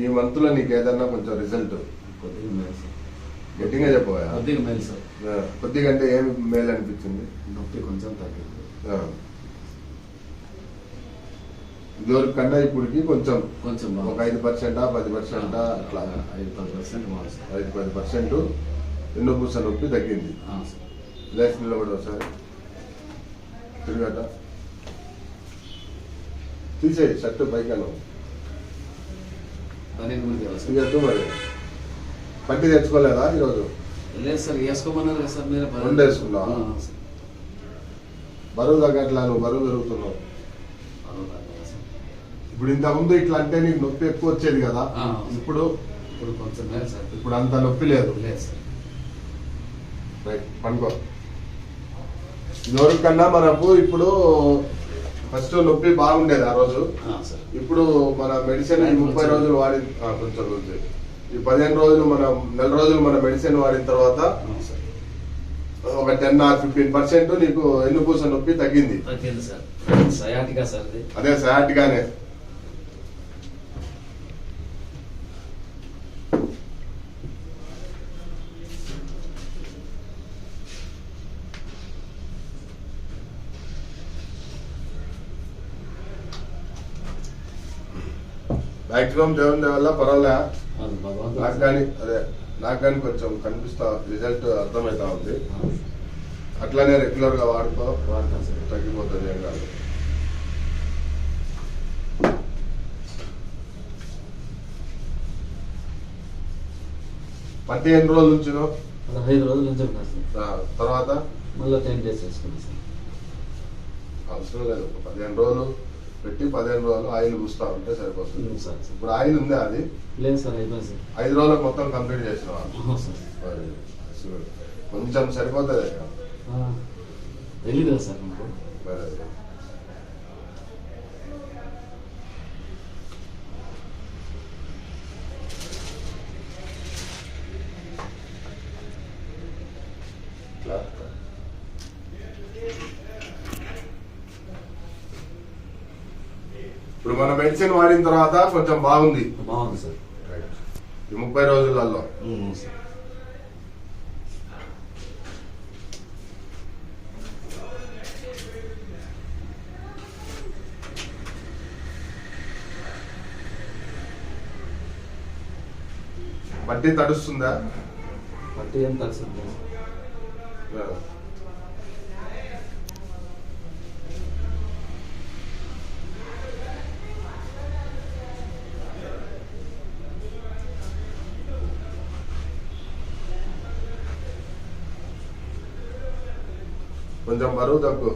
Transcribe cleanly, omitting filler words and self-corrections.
ఈ మంత్ లో నీకు ఏదన్నా కొంచెం రిజల్ట్ కొద్దిగా మేలు సార్. గట్టిగా చెప్పవా? కొద్దిగా మేలు సార్. కొద్దిగా అంటే ఏమి మేలు అనిపించింది? నొప్పి కొంచెం తగ్గింది. ఇదివరకు కన్నా ఇప్పటికి కొంచెం కొంచెం ఒక 5%, 10% అట్లా 5-10% బాగుంది సార్. 5-10% వెన్నుపూస నొప్పి తగ్గింది. లేచి నిలబడి ఒకసారి తిరిగట తీసేయి షర్టు పైకను తీయద్దు. మరి పట్టి తెచ్చుకోలేదా ఈరోజు? లేదు సార్, వేసుకోమన్నారు కదా సార్. మీరు 2 వేసుకున్నావా? బరువు తగ్గట్లా, నువ్వు బరువు పెరుగుతున్నావు. ఇప్పుడు ఇంతకుముందు ఇట్లా అంటే నీకు నొప్పి ఎక్కువ వచ్చేది కదా, ఇప్పుడు కొంచెం లేదు సార్. ఇప్పుడు అంత నొప్పి లేదు. లేదు సార్. రైట్, పనుకో. ఇదివరకు కన్నా మనకు ఇప్పుడు ఫస్ట్ నొప్పి బాగుండేది ఆ రోజు. ఇప్పుడు మన మెడిసిన్ 30 రోజులు వాడి కొంచెం రోజు ఈ 15 రోజులు నెల రోజులు మన మెడిసిన్ వాడిన తర్వాత ఒక 10 or 15% నీకు వెన్నుపూస నొప్పి తగ్గింది. Sciatica sir. అదే సయాటికానే. మాక్సిమం దేవుని వల్ల పర్వాలే. నాకు కానీ కొంచెం కనిపిస్తా, రిజల్ట్ అర్థమవుతా ఉంది. అట్లానే రెగ్యులర్ గా వాడుకో, తగ్గిపోతుంది. ఏం కాదు. పట్టి ఎన్ని రోజుల నుంచి? 15 రోజుల నుంచి. తర్వాత మళ్ళీ 10 days వేసుకున్నాను సార్. అవసరం లేదు, 15 రోజులు పెట్టి 15 రోజులు ఆయిల్ పూస్తా ఉంటే సరిపోతుంది. ఇప్పుడు ఆయిల్ ఉందా? అది లేదు సార్, అయిపోయింది సార్. 5 రోజులకు మొత్తం కంప్లీట్ చేసినావా? కొంచెం సరిపోతుంది. తెలియదు కదా సార్ నాకు. ఇప్పుడు మన మెడిసిన్ వాడిన తర్వాత కొంచెం బాగుంది. బాగుంది సార్. ఈ 30 రోజులలో పట్టి తడుస్తుందా? పట్టి ఏం తడుస్తుంది. కొంచెం బరువు తక్కువ.